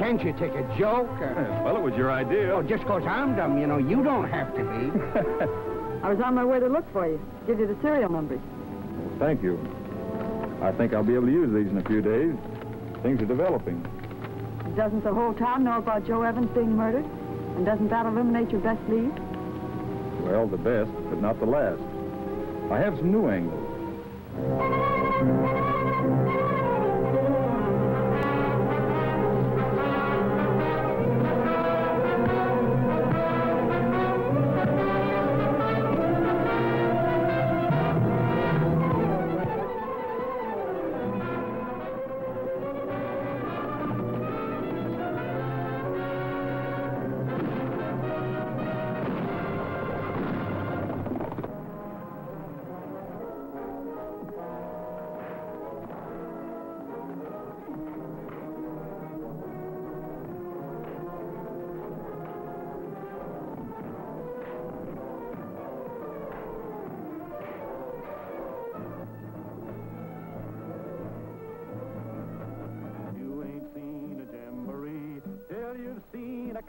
can't you take a joke? Well, it was your idea. Oh, just 'cause I'm dumb, you know, you don't have to be. I was on my way to look for you. Give you the serial numbers. Thank you. I think I'll be able to use these in a few days. Things are developing. Doesn't the whole town know about Joe Evans being murdered? And doesn't that eliminate your best lead? Well, the best, but not the last. I have some new angles.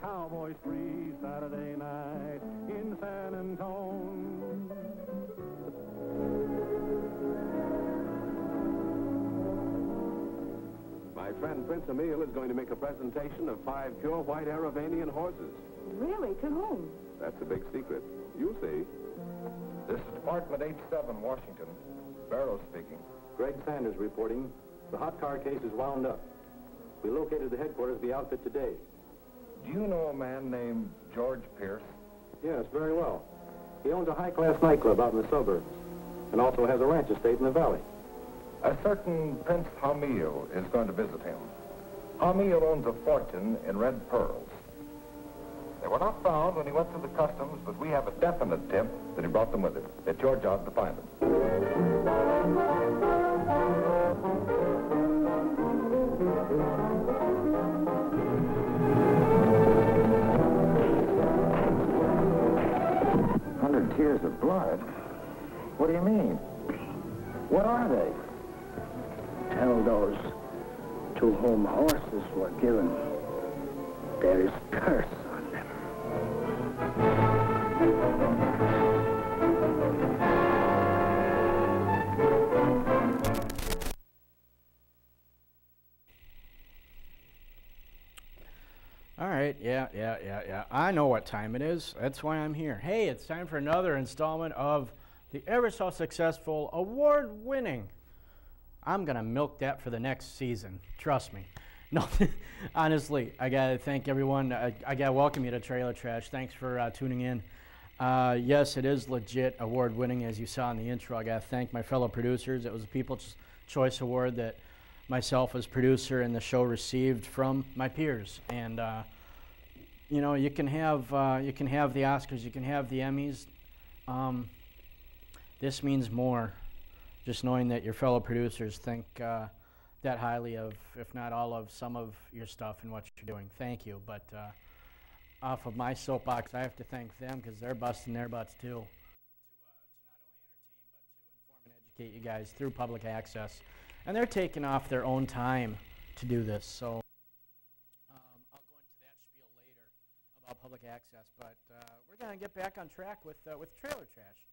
Cowboy spree Saturday night in San Antone. My friend Prince Emile is going to make a presentation of 5 pure white Aravanian horses. Really? To whom? That's a big secret. You'll see. This is Department H7, Washington. Barrow speaking. Greg Sanders reporting. The hot car case is wound up. We located the headquarters of the outfit today. Do you know a man named George Pierce? Yes, very well. He owns a high-class nightclub out in the suburbs and also has a ranch estate in the valley. A certain Prince Hamil is going to visit him. Hamil owns a fortune in red pearls. They were not found when he went through the customs, but we have a definite tip that he brought them with him. It's your job to find them. Tears of blood? What do you mean? What are they? Tell those to whom horses were given, there is curse on them. All right, yeah. I know what time it is. That's why I'm here. Hey, it's time for another installment of the ever so successful, award-winning. I'm gonna milk that for the next season. Trust me. No, honestly, I gotta thank everyone. I gotta welcome you to Trailer Trash. Thanks for tuning in. Yes, it is legit award-winning, as you saw in the intro. I gotta thank my fellow producers. It was a People's Choice Award that myself as producer and the show received from my peers. And you know, you can have the Oscars, you can have the Emmys. This means more, just knowing that your fellow producers think that highly of, if not all of, some of your stuff and what you're doing. Thank you. But off of my soapbox, I have to thank them because they're busting their butts too, to not only entertain but to inform and educate you guys through public access. And they're taking off their own time to do this. So I'll go into that spiel later about public access. But we're going to get back on track with Trailer Trash.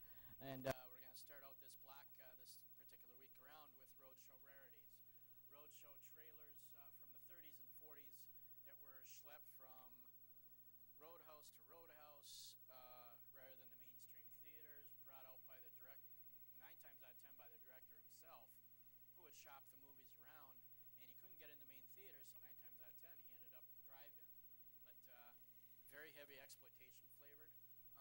And we're going to start out this block this particular week around with roadshow rarities. Roadshow trailers from the 30s and 40s that were schlepped from roadhouse to roadhouse rather than the mainstream theaters, brought out by the director, 9 times out of 10 by the director himself, who would shop the movies around, and he couldn't get in the main theater, so 9 times out of 10 he ended up at the drive-in. But very heavy exploitation flavored,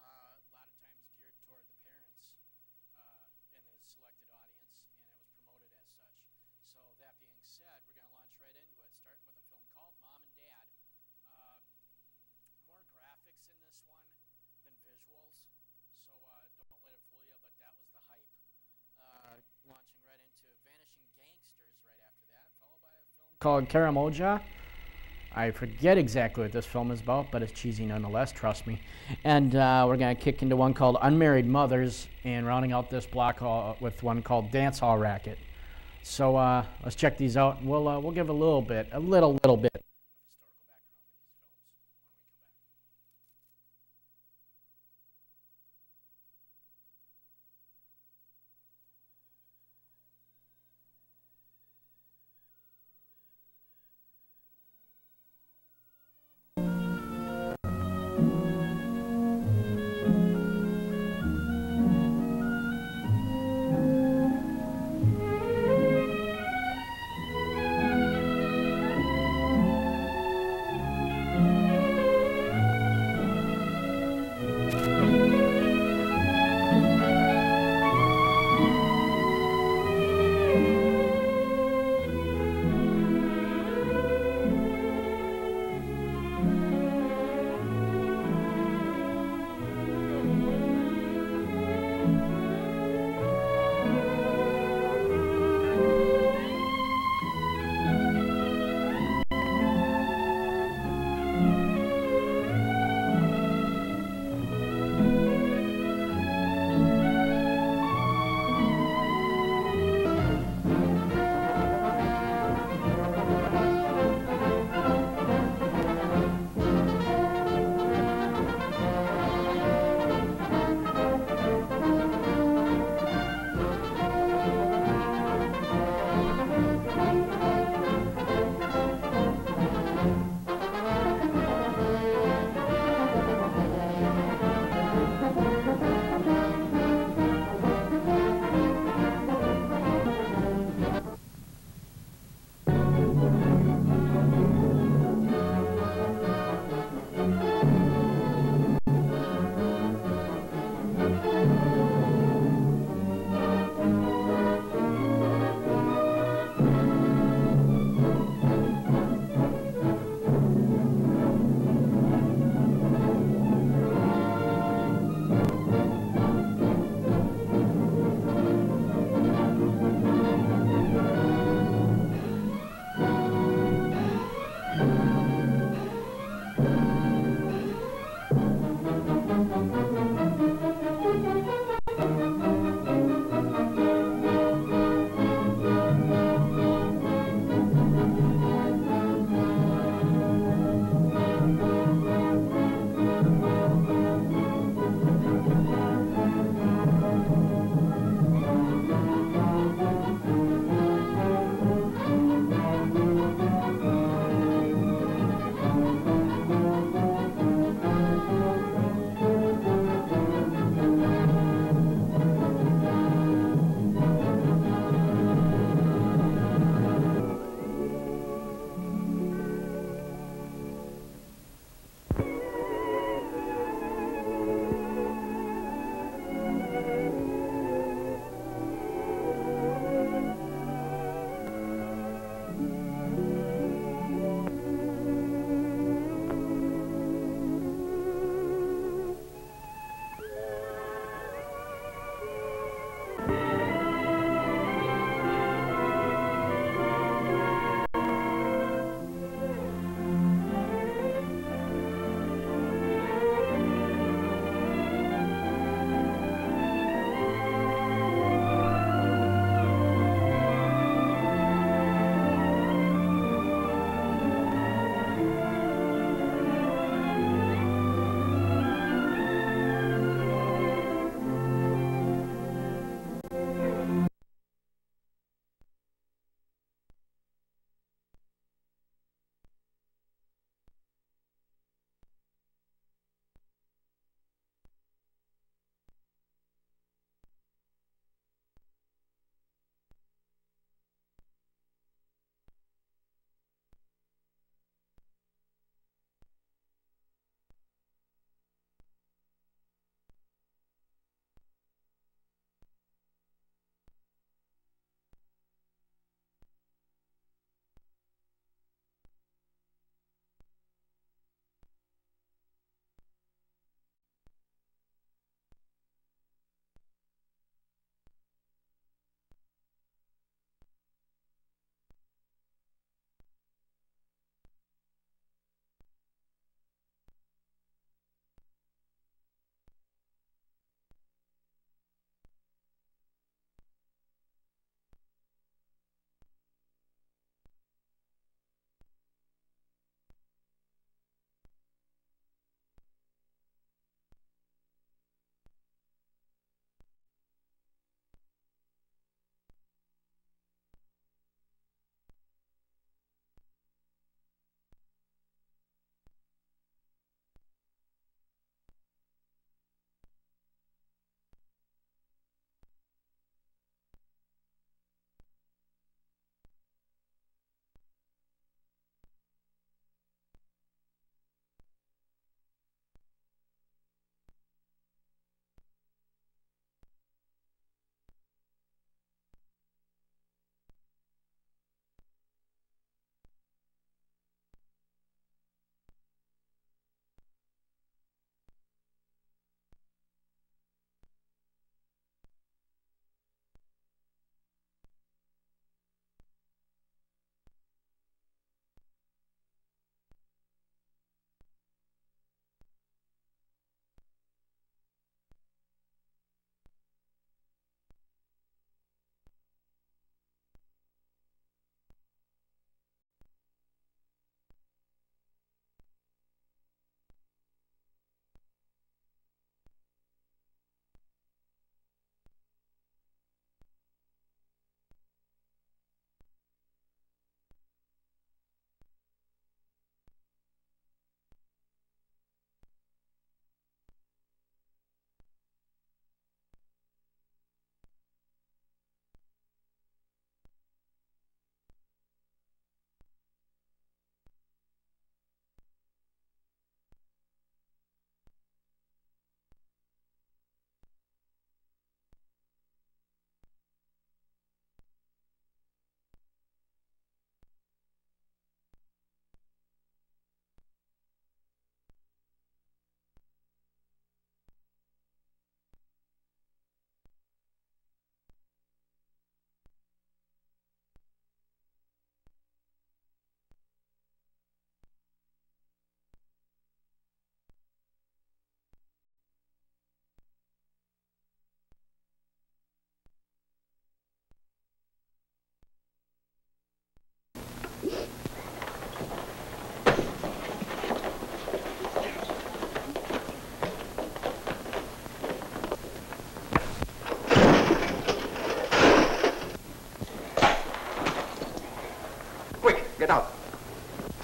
a lot of times geared toward the parents in his selected audience, and it was promoted as such. So that being said, we're going to launch right into it, starting with a film called Mom and Dad. More graphics in this one than visuals, so don't let it fool you, but that was the hype. Launching right into Vanishing Gangsters right after that, followed by a film called Karamoja. I forget exactly what this film is about, but it's cheesy nonetheless, trust me. And we're going to kick into one called Unmarried Mothers, and rounding out this block with one called Dance Hall Racket. So let's check these out, and we'll give a little bit of historical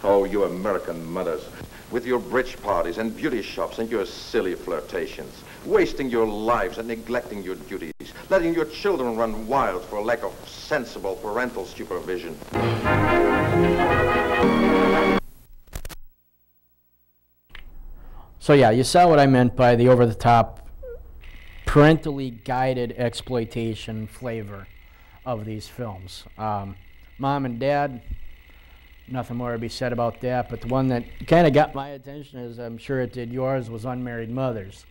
Oh, you American mothers, with your bridge parties and beauty shops and your silly flirtations, wasting your lives and neglecting your duties, letting your children run wild for lack of sensible parental supervision. So yeah, you saw what I meant by the over-the-top, parentally guided exploitation flavor of these films. Mom and Dad, nothing more to be said about that, but the one that kind of got my attention, as I'm sure it did yours, was Unmarried Mothers.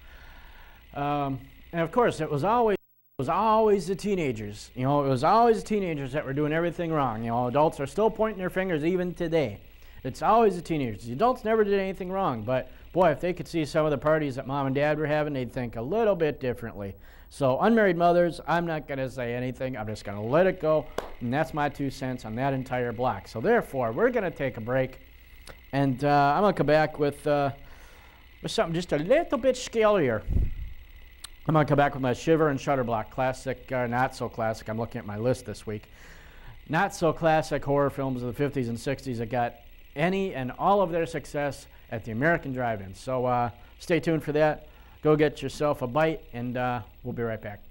And of course, it was always the teenagers. You know, it was always the teenagers that were doing everything wrong. You know, adults are still pointing their fingers even today. It's always the teenagers. The adults never did anything wrong, but boy, if they could see some of the parties that Mom and Dad were having, they'd think a little bit differently. So Unmarried Mothers, I'm not going to say anything. I'm just going to let it go, and that's my 2 cents on that entire block. So therefore, we're going to take a break, and I'm going to come back with something just a little bit scarier. I'm going to come back with my Shiver and Shudder block, classic, not so classic. I'm looking at my list this week. Not so classic horror films of the 50s and 60s that got any and all of their success at the American Drive-In. So stay tuned for that. Go get yourself a bite, and we'll be right back.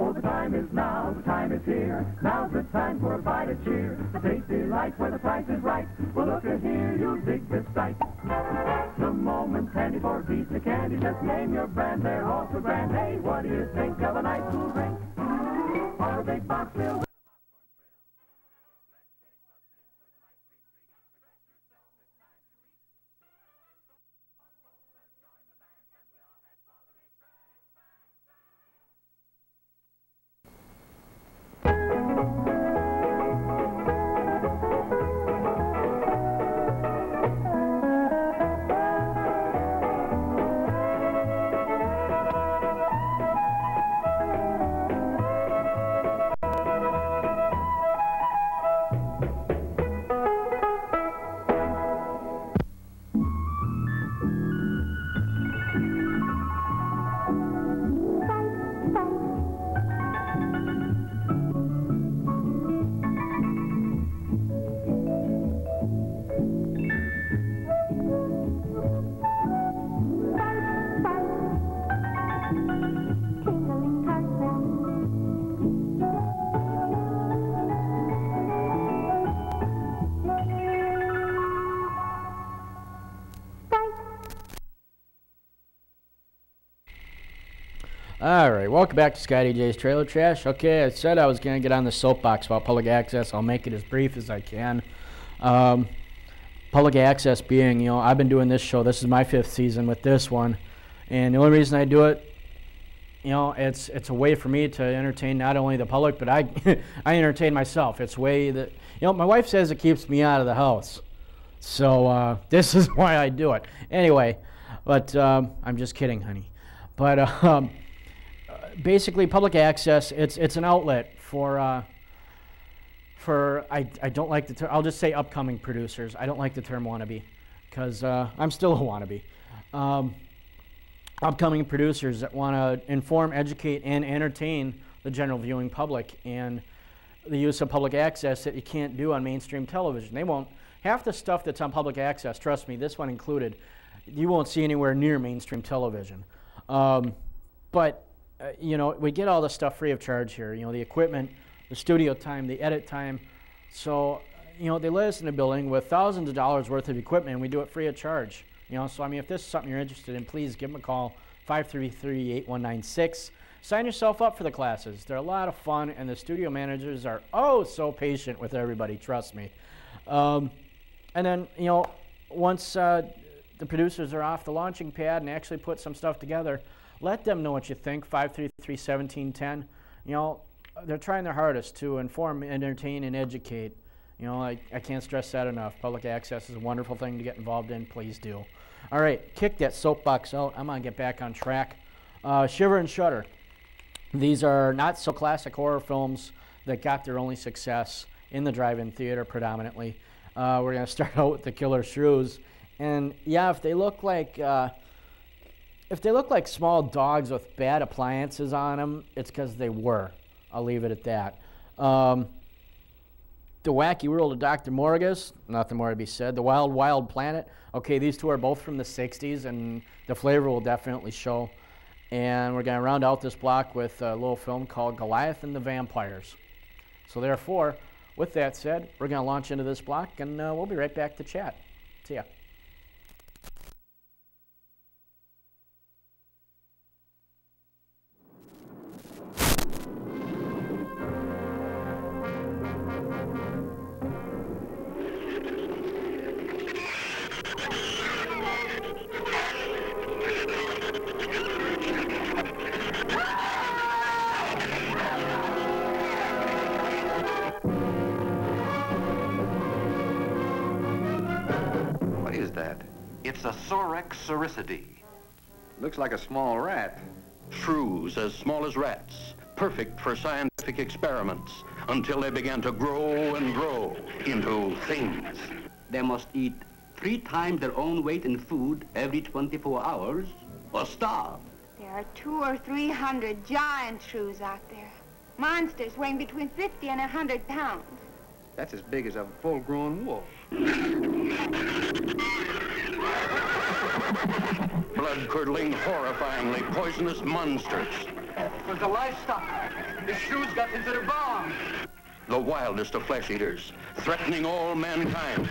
Oh, the time is now, the time is here. Now's the time for a bite of cheer. A tasty light where the price is right. Well, look at here, you'll dig this sight. The moment's handy for a piece of candy. Just name your brand, they're all so grand. Hey, what do you think of a nice cool drink? Or a big box filled with All right, welcome back to Scotty J's Trailer Trash. Okay, I said I was going to get on the soapbox about public access. I'll make it as brief as I can. Public access being, you know, I've been doing this show. This is my 5th season with this one. And the only reason I do it, you know, it's a way for me to entertain not only the public, but I entertain myself. It's a way that, you know, my wife says it keeps me out of the house. So this is why I do it. Anyway, but I'm just kidding, honey. But basically, public access, it's an outlet for I don't like the term, I'll just say upcoming producers. I don't like the term wannabe, because I'm still a wannabe. Upcoming producers that want to inform, educate, and entertain the general viewing public, and the use of public access that you can't do on mainstream television. They won't, half the stuff that's on public access, trust me, this one included, you won't see anywhere near mainstream television. But you know, we get all the stuff free of charge here. You know, the equipment, the studio time, the edit time. So, you know, they let us in a building with thousands of dollars worth of equipment, and we do it free of charge. You know, so I mean, if this is something you're interested in, please give them a call, 533-8196. Sign yourself up for the classes. They're a lot of fun, and the studio managers are oh so patient with everybody, trust me. And then, you know, once the producers are off the launching pad and actually put some stuff together, let them know what you think, 533-1710. You know, they're trying their hardest to inform, entertain, and educate. You know, I can't stress that enough. Public access is a wonderful thing to get involved in. Please do. All right, kick that soapbox out. I'm going to get back on track. Shiver and Shudder. These are not so classic horror films that got their only success in the drive-in theater predominantly. We're going to start out with The Killer Shrews. And yeah, if they look like if they look like small dogs with bad appliances on them, it's because they were. I'll leave it at that. The Wacky World of Dr. Morgus, nothing more to be said. The Wild Wild Planet, okay, these two are both from the 60s, and the flavor will definitely show. And we're going to round out this block with a little film called Goliath and the Vampires. So therefore, with that said, we're going to launch into this block, and we'll be right back to chat. See ya. It's a Sorex cericidae. Looks like a small rat. Shrews as small as rats, perfect for scientific experiments, until they began to grow and grow into things. They must eat 3 times their own weight in food every 24 hours or starve. There are 200 or 300 giant shrews out there. Monsters weighing between 50 and 100 pounds. That's as big as a full-grown wolf. Blood-curdling, horrifyingly poisonous monsters. It was the livestock. The shrews got into the barn. The wildest of flesh eaters, threatening all mankind.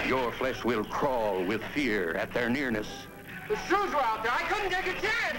Your flesh will crawl with fear at their nearness. The shrews were out there. I couldn't take a chance.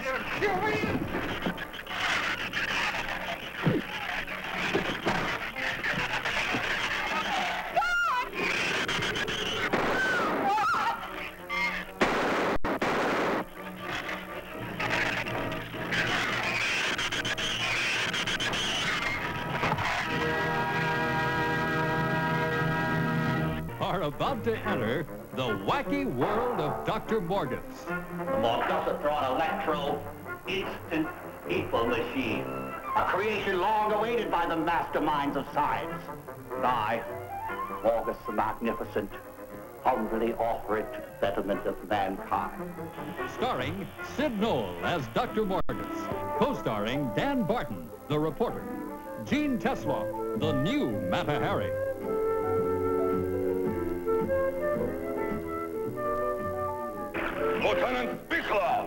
About to enter the wacky world of Dr. Morgus. The Morgusatron Electro Instant People Machine. A creation long awaited by the masterminds of science. And I, Morgus the Magnificent, humbly offer it to the betterment of mankind. Starring Sid Noel as Dr. Morgus. Co-starring Dan Barton, the reporter. Gene Tesloff, the new Mata Hari. Lieutenant Bichler!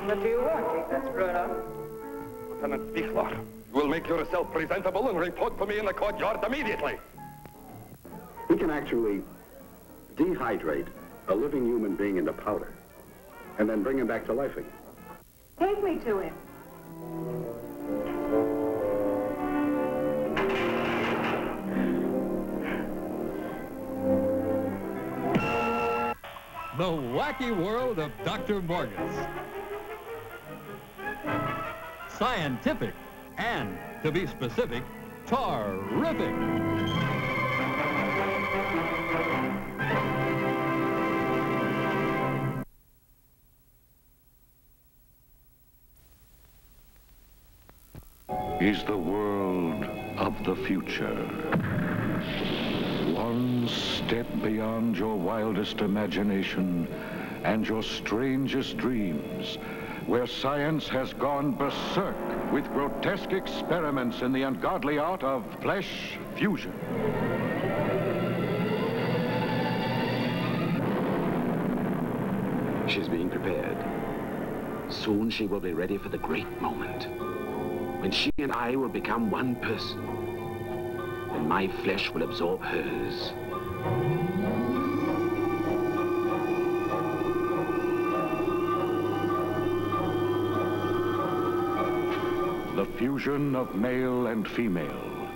What do you want, Chief Bruno? Lieutenant Bichler, you will make yourself presentable and report to me in the courtyard immediately. We can actually dehydrate a living human being into powder and then bring him back to life again. Take me to him. The wacky world of Dr. Morgus. Scientific and, to be specific, terrific. Is the world of the future. One step beyond your wildest imagination and your strangest dreams, where science has gone berserk with grotesque experiments in the ungodly art of flesh fusion. She's being prepared. Soon she will be ready for the great moment, when she and I will become one person, when my flesh will absorb hers. The fusion of male and female.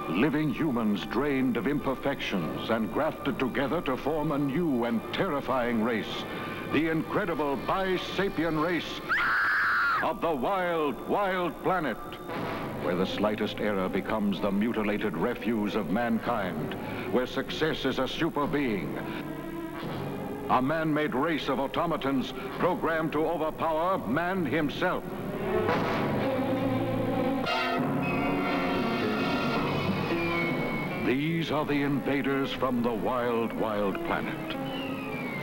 Living humans drained of imperfections and grafted together to form a new and terrifying race. The incredible bi-sapien race of the wild, wild planet, where the slightest error becomes the mutilated refuse of mankind, where success is a super being. A man-made race of automatons programmed to overpower man himself. These are the invaders from the wild, wild planet.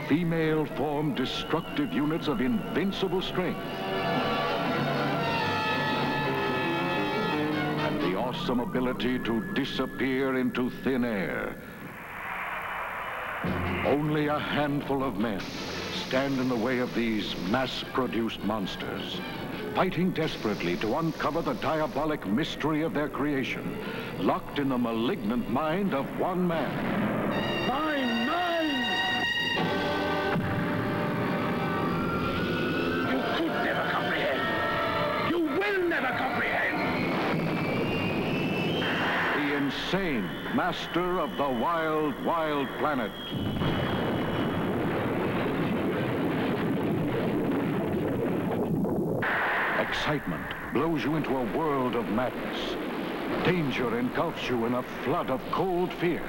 Female form destructive units of invincible strength. And the awesome ability to disappear into thin air. Only a handful of men stand in the way of these mass-produced monsters, fighting desperately to uncover the diabolic mystery of their creation, locked in the malignant mind of one man. Mine! You could never comprehend. You will never comprehend. The insane master of the wild, wild planet. Excitement blows you into a world of madness. Danger engulfs you in a flood of cold fear.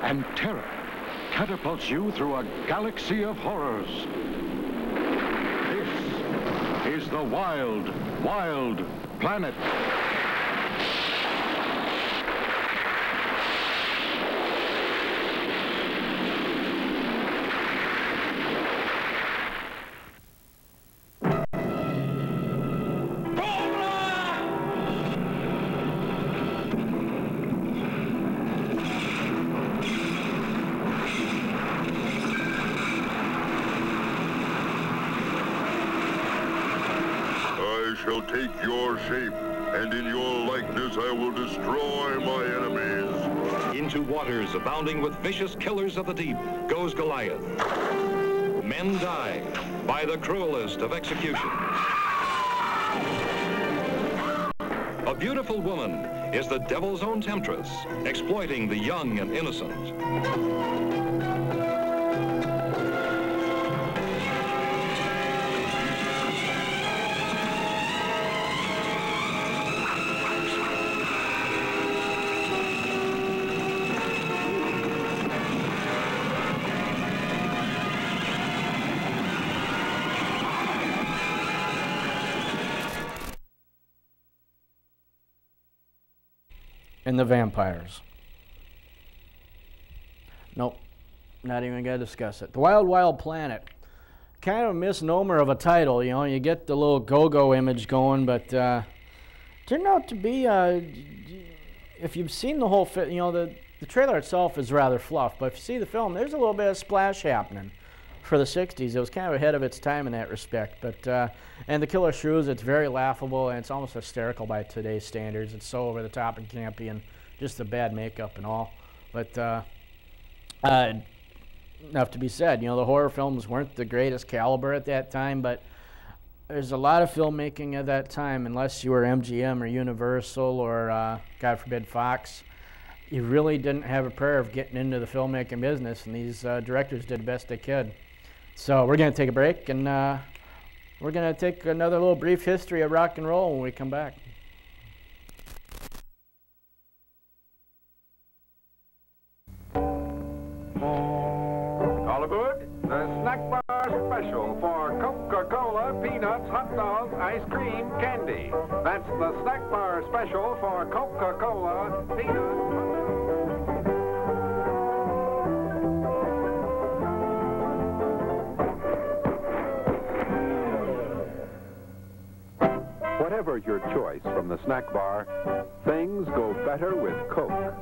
And terror catapults you through a galaxy of horrors. This is the wild, wild planet. Shall take your shape, and in your likeness I will destroy my enemies. Into waters abounding with vicious killers of the deep goes Goliath. Men die by the cruelest of executions. A beautiful woman is the devil's own temptress, exploiting the young and innocent. And the vampires. Nope, not even gonna discuss it. The Wild Wild Planet. Kind of a misnomer of a title, you know. You get the little go-go image going, but turned out to be, if you've seen the whole film, you know, the trailer itself is rather fluff, but if you see the film, there's a little bit of splash happening. For the 60s, it was kind of ahead of its time in that respect. But and the Killer Shrews, it's very laughable and it's almost hysterical by today's standards. It's so over the top and campy and just the bad makeup and all. But enough to be said, you know, the horror films weren't the greatest caliber at that time, but there's a lot of filmmaking at that time, unless you were MGM or Universal or, God forbid, Fox. You really didn't have a prayer of getting into the filmmaking business, and these directors did the best they could. So we're going to take a break, and we're going to take another little brief history of rock and roll when we come back. All aboard the Snack Bar Special for Coca-Cola, peanuts, hot dogs, ice cream, candy. That's the Snack Bar Special for Coca-Cola, peanuts. Whatever your choice from the snack bar, things go better with Coke.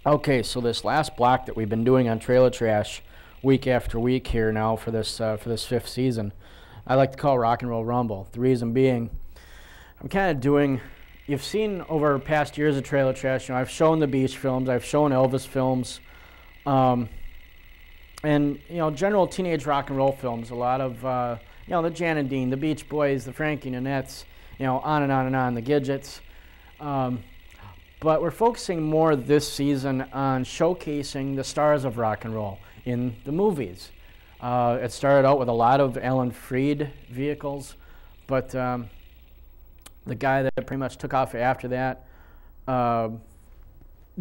Okay, so this last block that we've been doing on Trailer Trash week after week here now for this fifth season, I like to call Rock and Roll Rumble. The reason being, I'm kind of doing, you've seen over past years of Trailer Trash, you know, I've shown the Beach films, I've shown Elvis films, and, you know, general teenage rock and roll films, a lot of, you know, the Jan and Dean, the Beach Boys, the Frankie Nunettes, you know, on and on and on, the Gidgets. But we're focusing more this season on showcasing the stars of rock and roll in the movies. It started out with a lot of Alan Freed vehicles, but the guy that pretty much took off after that,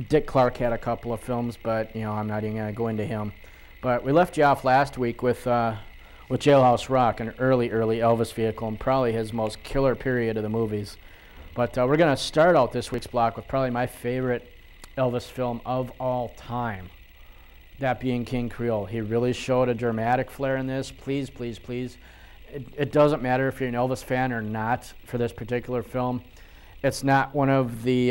Dick Clark had a couple of films, but I'm not even going to go into him. But we left you off last week with Jailhouse Rock, an early Elvis vehicle, and probably his most killer period of the movies. But we're going to start out this week's block with probably my favorite Elvis film of all time, that being King Creole. He really showed a dramatic flair in this. Please, please, please. It doesn't matter if you're an Elvis fan or not for this particular film. It's not one of the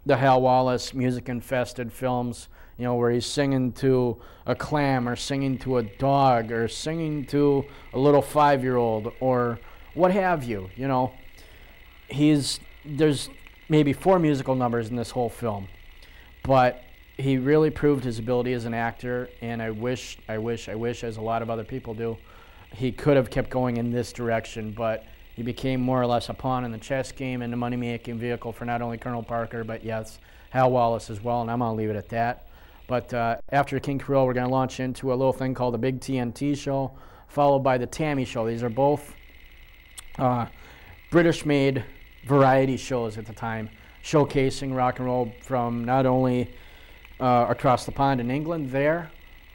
Hal Wallace music-infested films, where he's singing to a clam or singing to a dog or singing to a little 5-year-old or what have you. There's maybe 4 musical numbers in this whole film, but he really proved his ability as an actor, and I wish, as a lot of other people do, he could have kept going in this direction, but he became more or less a pawn in the chess game and a money-making vehicle for not only Colonel Parker, but yes, Hal Wallace as well, and I'm going to leave it at that. But after King Creole, we're going to launch into a little thing called the Big TNT Show, followed by the Tammy Show. These are both British-made variety shows at the time, showcasing rock and roll from not only across the pond in England there,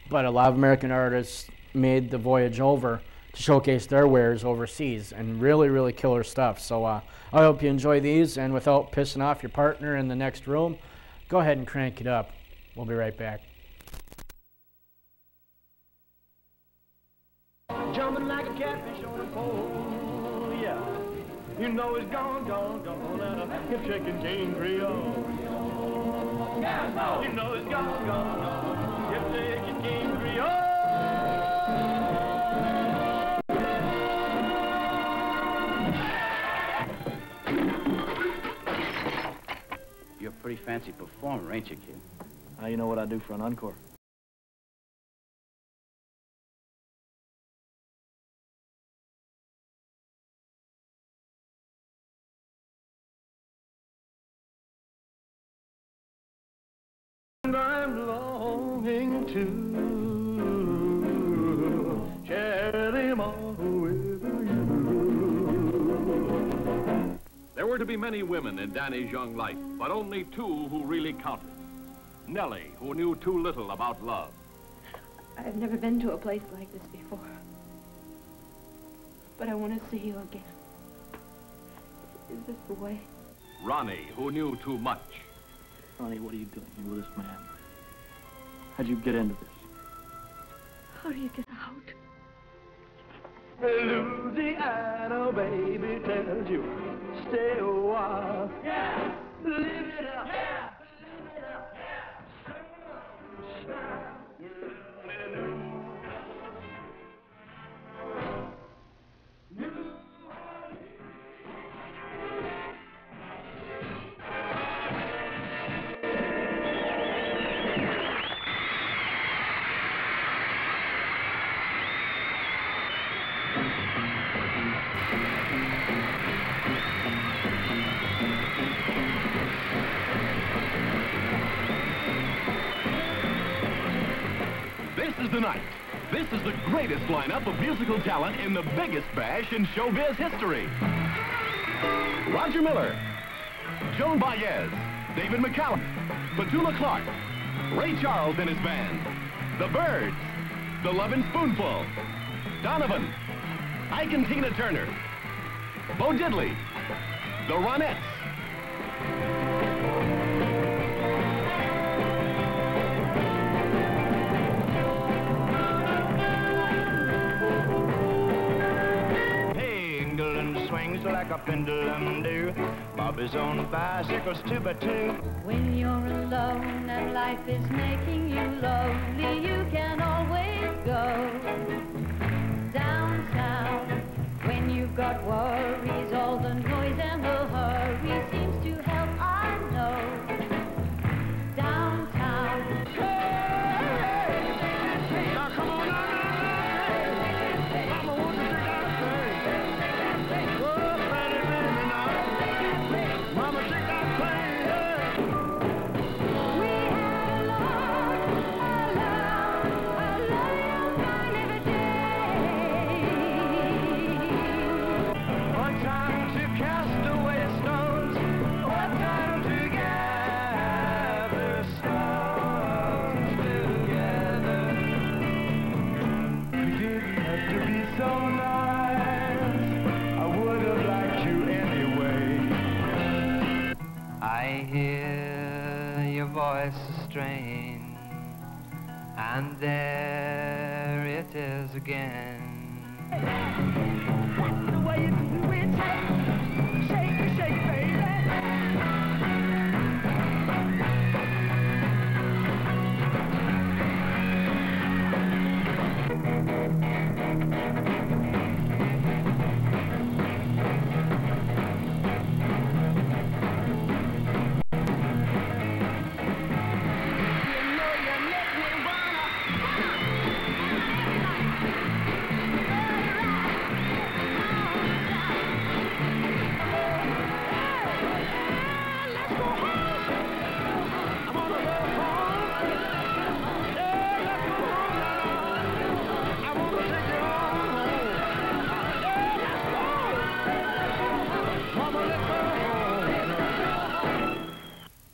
but a lot of American artists made the voyage over to showcase their wares overseas, and really killer stuff. So I hope you enjoy these, and without pissing off your partner in the next room, go ahead and crank it up. We'll be right back. Jumping like a catfish on a pole, yeah. You know it's gone, hip shaking King Creole. Yeah, no. You know it's gone, hip shaking King Creole. You're a pretty fancy performer, ain't you, kid? Now you know what I do for an encore. And I'm longing to share them all with you. There were to be many women in Danny's young life, but only 2 who really counted. Nellie, who knew too little about love. I've never been to a place like this before. But I want to see you again. Is this the way? Ronnie, who knew too much. Ronnie, what are you doing here with this man? How'd you get into this? How do you get out? Louisiana, baby, tells you, stay a while. Yeah! Live it up! Yeah! Live it up! Yeah! This is the night. This is the greatest lineup of musical talent in the biggest bash in showbiz history. Roger Miller, Joan Baez, David McCallum, Petula Clark, Ray Charles and his band, The Byrds, The Lovin' Spoonful, Donovan, Ike and Tina Turner, Bo Diddley, The Ronettes. Swings like a pendulum do. Bobby's on bicycles 2 by 2. When you're alone and life is making you lonely, you can always go downtown. When you've got worries, all the noise and the hurry seems to help, I know. Downtown. Hey, now come on now. Mama wants to take out a thing. Mama, take that twice the strain, and there it is again. The way you do it, shake it, baby.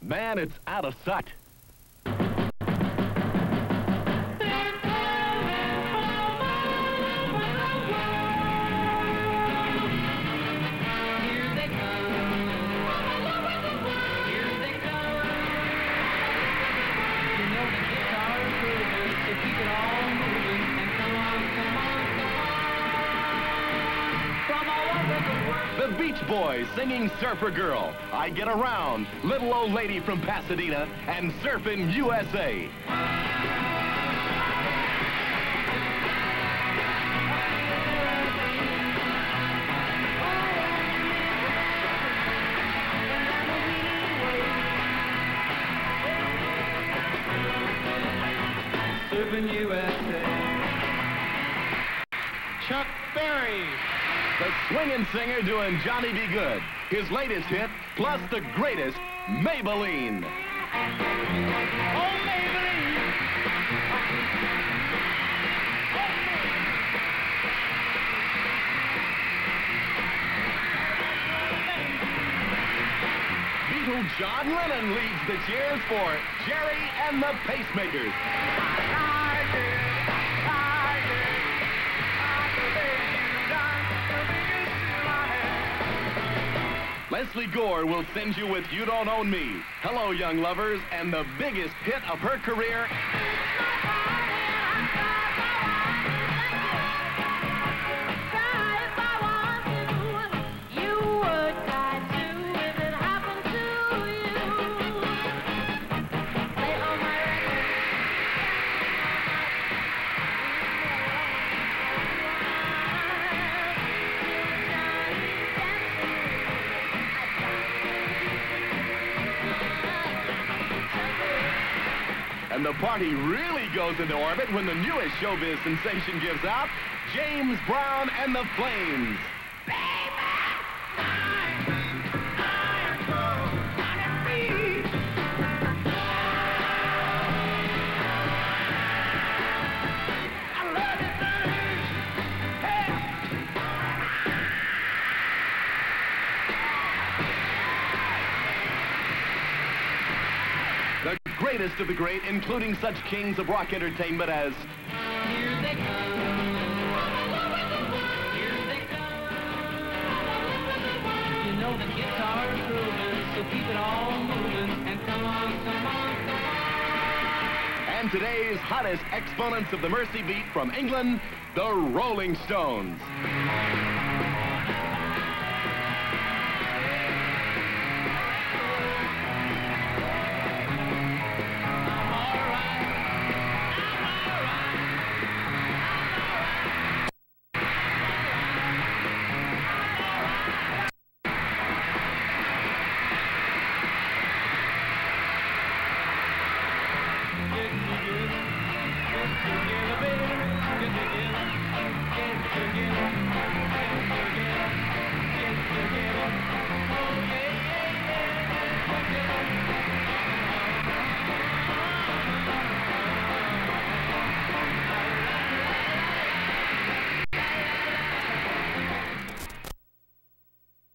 Man, it's out of sight. The Beach Boys singing Surfer Girl, I Get Around, Little Old Lady from Pasadena, and Surfin' USA. Surfin' USA. Chuck Berry. The swinging singer doing Johnny Be Good. His latest hit, plus the greatest, Maybelline. Oh, Maybelline! Beatle John Lennon leads the cheers for Jerry and the Pacemakers. Leslie Gore will send you with You Don't Own Me. Hello, young lovers, and the biggest hit of her career. And the party really goes into orbit when the newest showbiz sensation gives out, James Brown and the Flames. The greatest of the great, including such kings of rock entertainment as... Here they come. Here they come. You know the guitar's grooving, so keep it all moving, and come on, come on, come on. And today's hottest exponents of the Mercy Beat from England, the Rolling Stones.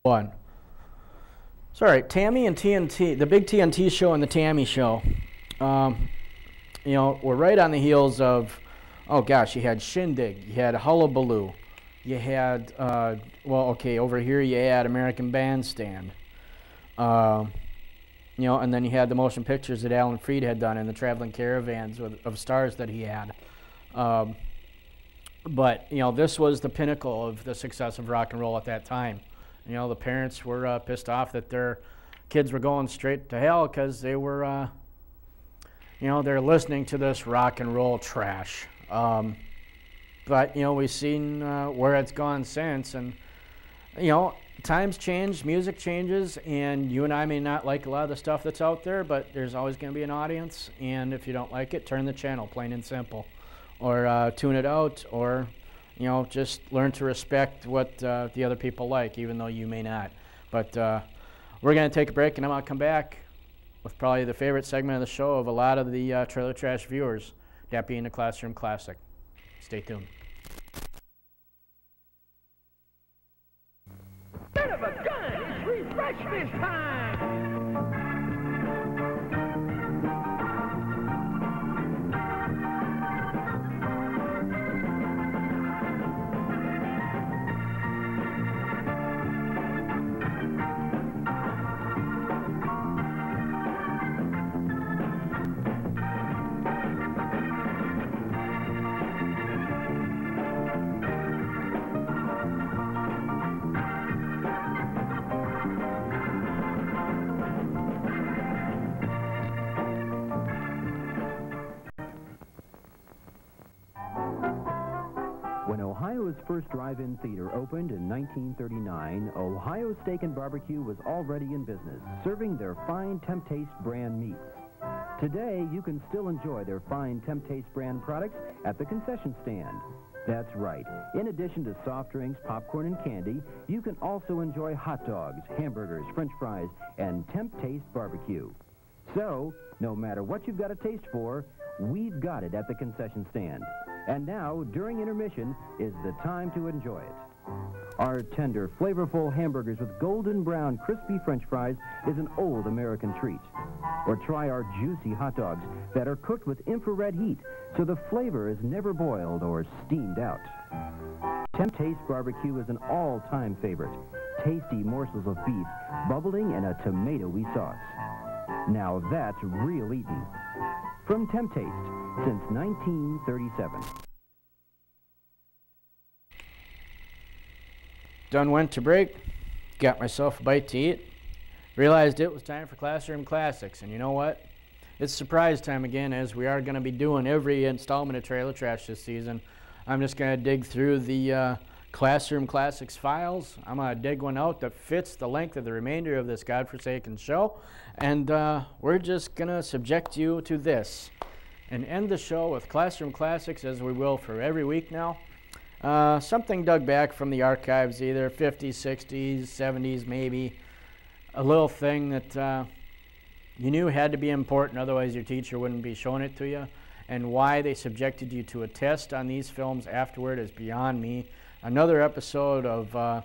One. Sorry, Tammy and TNT, the big TNT show and the Tammy show. You know, we're right on the heels of, oh gosh, you had Shindig, you had Hullabaloo, you had, well, okay, over here you had American Bandstand. You know, and then you had the motion pictures that Alan Freed had done and the traveling caravans of stars that he had. But, you know, this was the pinnacle of the success of rock and roll at that time. You know, the parents were pissed off that their kids were going straight to hell because they were, you know, they're listening to this rock and roll trash. But, you know, we've seen where it's gone since, and, you know, times change, music changes, and you and I may not like a lot of the stuff that's out there, but there's always going to be an audience, and if you don't like it, turn the channel, plain and simple. Or tune it out, or, you know, just learn to respect what the other people like, even though you may not. But we're going to take a break, and I'm going to come back with probably the favorite segment of the show of a lot of the Trailer Trash viewers, that being the Classroom Classic. Stay tuned. Son of a gun! It's refreshment time! When Ohio's first drive-in theater opened in 1939, Ohio Steak and Barbecue was already in business, serving their fine Temp-Taste brand meats. Today, you can still enjoy their fine Temp-Taste brand products at the concession stand. That's right. In addition to soft drinks, popcorn, and candy, you can also enjoy hot dogs, hamburgers, French fries, and Temp-Taste barbecue. So, no matter what you've got a taste for, we've got it at the concession stand. And now, during intermission, is the time to enjoy it. Our tender, flavorful hamburgers with golden brown, crispy French fries is an old American treat. Or try our juicy hot dogs that are cooked with infrared heat, so the flavor is never boiled or steamed out. Temp-Taste barbecue is an all-time favorite. Tasty morsels of beef bubbling in a tomatoey sauce. Now that's real eating. From Temp-Taste, since 1937. Done went to break, got myself a bite to eat, realized it was time for Classroom Classics, and you know what? It's surprise time again, as we are going to be doing every installment of Trailer Trash this season. I'm just going to dig through the Classroom Classics files. I'm going to dig one out that fits the length of the remainder of this godforsaken show, and we're just going to subject you to this and end the show with Classroom Classics, as we will for every week now. Something dug back from the archives, either 50s, 60s, 70s, maybe. A little thing that you knew had to be important, otherwise your teacher wouldn't be showing it to you. And why they subjected you to a test on these films afterward is beyond me. Another episode of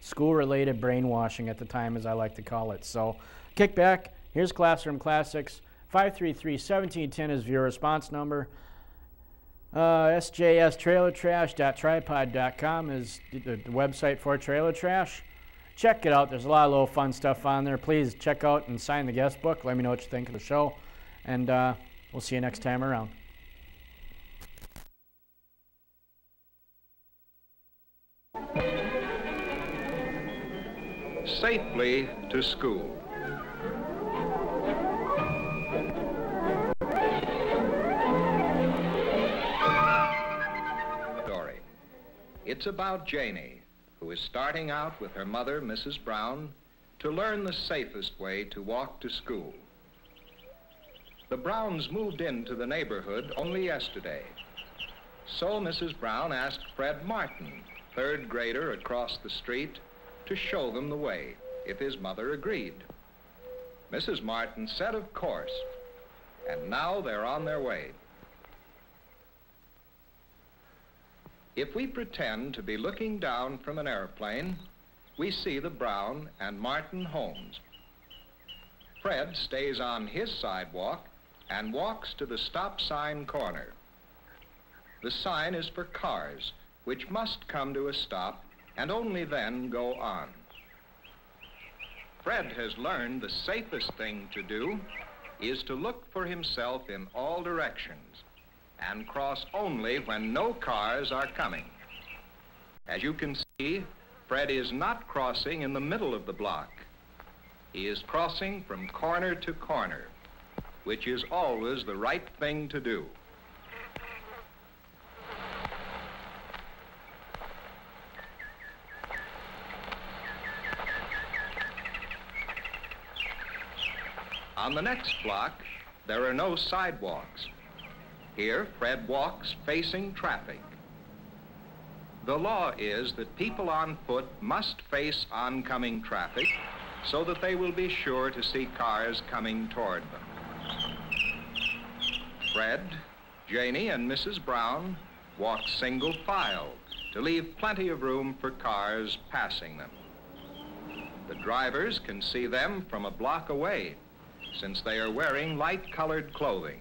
school-related brainwashing at the time, as I like to call it. So, kick back. Here's Classroom Classics. 533-1710 is viewer response number. sjstrailertrash.tripod.com is the website for Trailer Trash. Check it out. There's a lot of little fun stuff on there. Please check out and sign the guest book. Let me know what you think of the show. And we'll see you next time around. Safely to school. It's about Janie, who is starting out with her mother, Mrs. Brown, to learn the safest way to walk to school. The Browns moved into the neighborhood only yesterday. So Mrs. Brown asked Fred Martin, third grader across the street, to show them the way, if his mother agreed. Mrs. Martin said, of course, and now they're on their way. If we pretend to be looking down from an airplane, we see the Brown and Martin homes. Fred stays on his sidewalk and walks to the stop sign corner. The sign is for cars, which must come to a stop and only then go on. Fred has learned the safest thing to do is to look for himself in all directions and cross only when no cars are coming. As you can see, Fred is not crossing in the middle of the block. He is crossing from corner to corner, which is always the right thing to do. On the next block, there are no sidewalks. Here, Fred walks facing traffic. The law is that people on foot must face oncoming traffic so that they will be sure to see cars coming toward them. Fred, Janie, and Mrs. Brown walk single file to leave plenty of room for cars passing them. The drivers can see them from a block away, since they are wearing light-colored clothing.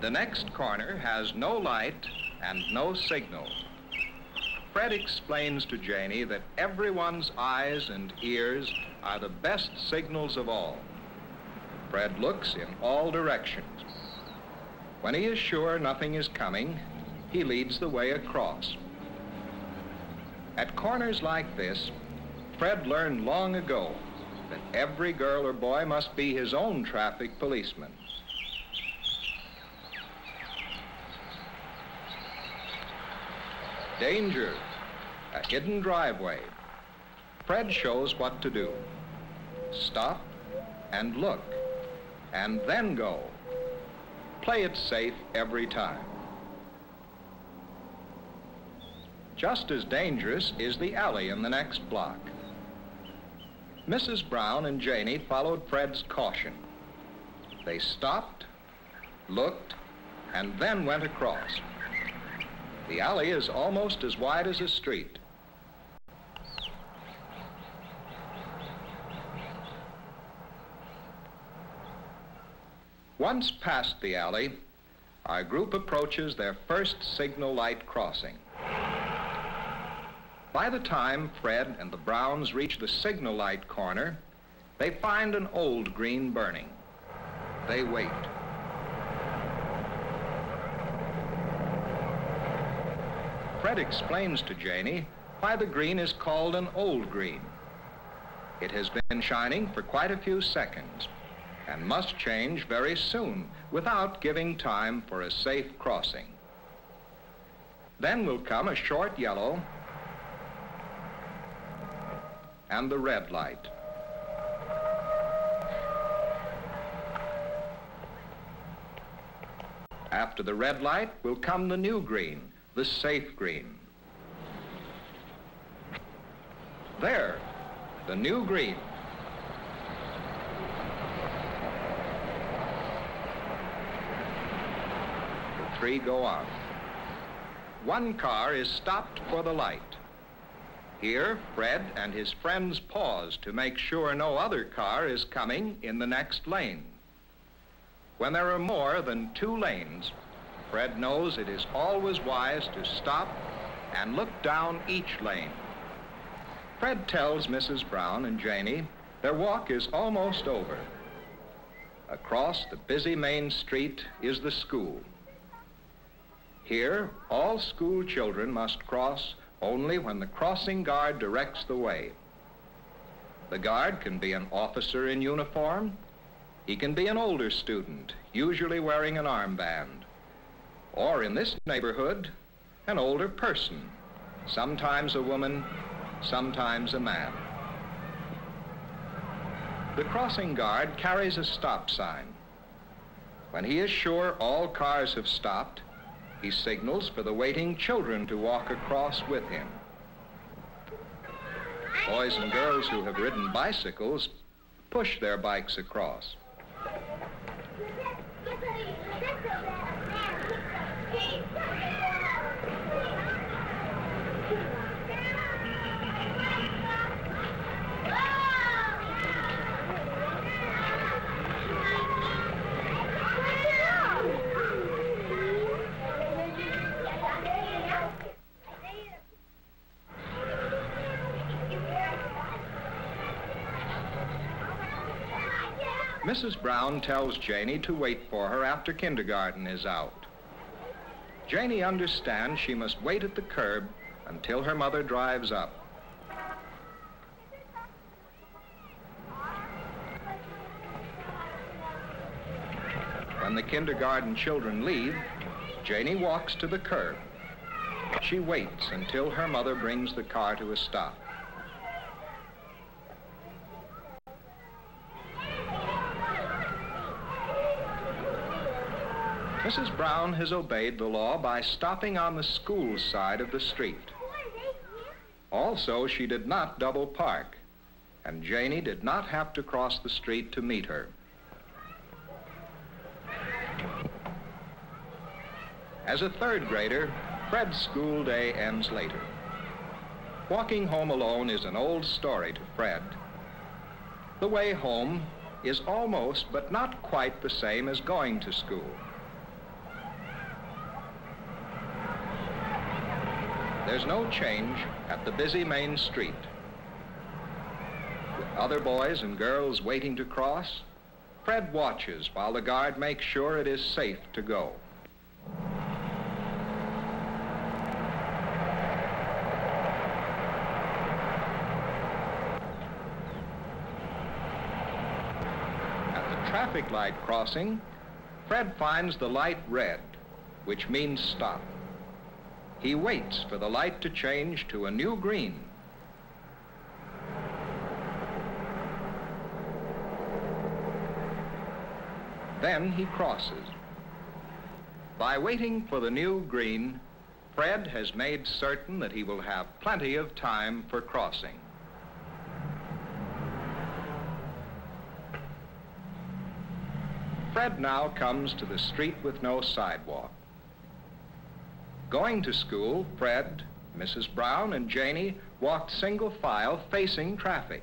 The next corner has no light and no signal. Fred explains to Janie that everyone's eyes and ears are the best signals of all. Fred looks in all directions. When he is sure nothing is coming, he leads the way across. At corners like this, Fred learned long ago that every girl or boy must be his own traffic policeman. Danger, a hidden driveway. Fred shows what to do. Stop and look, and then go. Play it safe every time. Just as dangerous is the alley in the next block. Mrs. Brown and Janie followed Fred's caution. They stopped, looked, and then went across. The alley is almost as wide as a street. Once past the alley, our group approaches their first signal light crossing. By the time Fred and the Browns reach the signal light corner, they find an old green burning. They wait. Fred explains to Janie why the green is called an old green. It has been shining for quite a few seconds and must change very soon without giving time for a safe crossing. Then will come a short yellow and the red light. After the red light will come the new green, the safe green. There, the new green. The three go on. One car is stopped for the light. Here, Fred and his friends pause to make sure no other car is coming in the next lane. When there are more than 2 lanes, Fred knows it is always wise to stop and look down each lane. Fred tells Mrs. Brown and Janie their walk is almost over. Across the busy main street is the school. Here, all school children must cross only when the crossing guard directs the way. The guard can be an officer in uniform. He can be an older student, usually wearing an armband. Or in this neighborhood, an older person, sometimes a woman, sometimes a man. The crossing guard carries a stop sign. When he is sure all cars have stopped, he signals for the waiting children to walk across with him. Boys and girls who have ridden bicycles push their bikes across. Mrs. Brown tells Janie to wait for her after kindergarten is out. Janie understands she must wait at the curb until her mother drives up. When the kindergarten children leave, Janie walks to the curb. She waits until her mother brings the car to a stop. Mrs. Brown has obeyed the law by stopping on the school side of the street. Also, she did not double park, and Janie did not have to cross the street to meet her. As a third grader, Fred's school day ends later. Walking home alone is an old story to Fred. The way home is almost but not quite the same as going to school. There's no change at the busy main street. With other boys and girls waiting to cross, Fred watches while the guard makes sure it is safe to go. At the traffic light crossing, Fred finds the light red, which means stop. He waits for the light to change to a new green. Then he crosses. By waiting for the new green, Fred has made certain that he will have plenty of time for crossing. Fred now comes to the street with no sidewalk. Going to school, Fred, Mrs. Brown, and Janie walked single file facing traffic.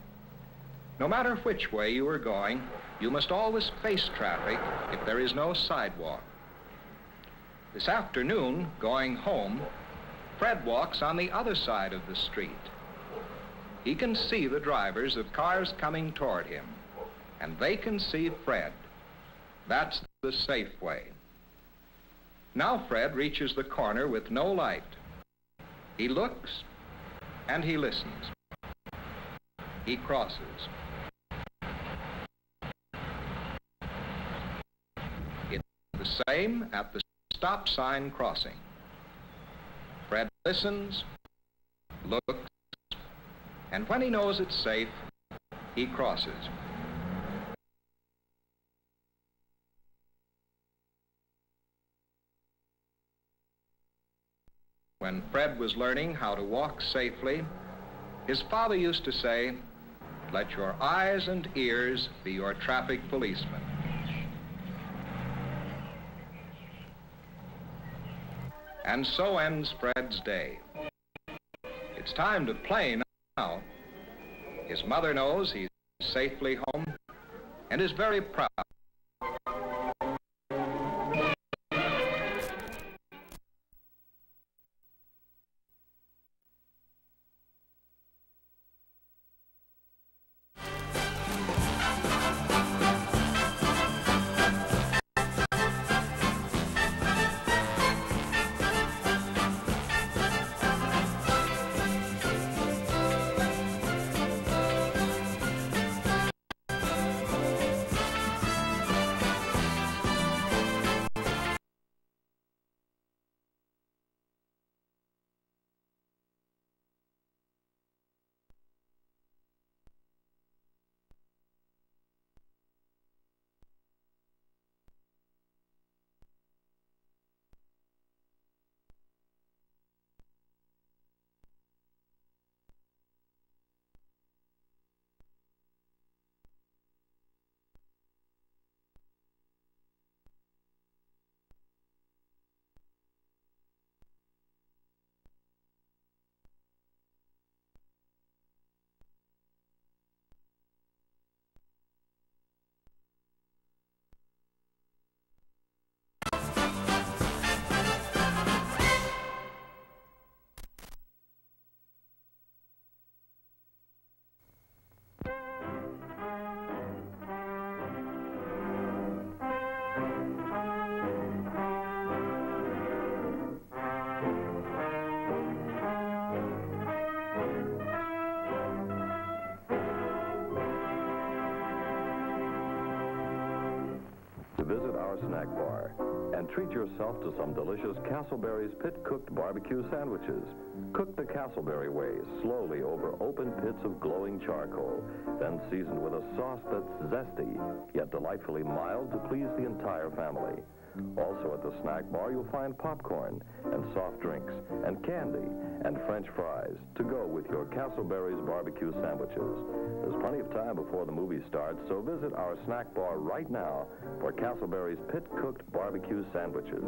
No matter which way you are going, you must always face traffic if there is no sidewalk. This afternoon, going home, Fred walks on the other side of the street. He can see the drivers of cars coming toward him, and they can see Fred. That's the safe way. Now Fred reaches the corner with no light. He looks and he listens. He crosses. It's the same at the stop sign crossing. Fred listens, looks, and when he knows it's safe, he crosses. When Fred was learning how to walk safely, his father used to say, "Let your eyes and ears be your traffic policemen." And so ends Fred's day. It's time to play now. His mother knows he's safely home and is very proud. our snack bar and treat yourself to some delicious Castleberry's pit-cooked barbecue sandwiches. Cook the Castleberry way, slowly over open pits of glowing charcoal, then seasoned with a sauce that's zesty, yet delightfully mild to please the entire family. Also at the snack bar, you'll find popcorn and soft drinks and candy and French fries to go with your Castleberry's barbecue sandwiches. There's plenty of time before the movie starts, so visit our snack bar right now for Castleberry's pit-cooked barbecue sandwiches.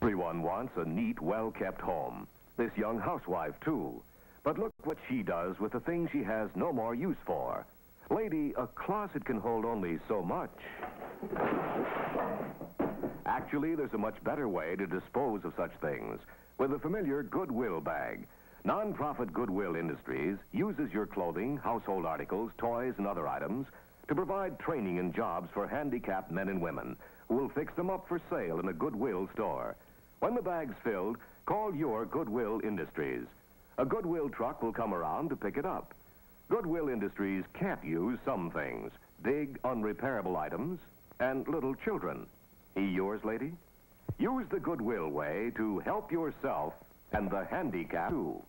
Everyone wants a neat, well-kept home. This young housewife, too. But look what she does with the things she has no more use for. Lady, a closet can hold only so much. Actually, there's a much better way to dispose of such things with the familiar Goodwill bag. Non-profit Goodwill Industries uses your clothing, household articles, toys, and other items to provide training and jobs for handicapped men and women who will fix them up for sale in a Goodwill store. When the bag's filled, call your Goodwill Industries. A Goodwill truck will come around to pick it up. Goodwill Industries can't use some things, big, unrepairable items, and little children. He yours, lady? Use the Goodwill way to help yourself and the handicapped, too.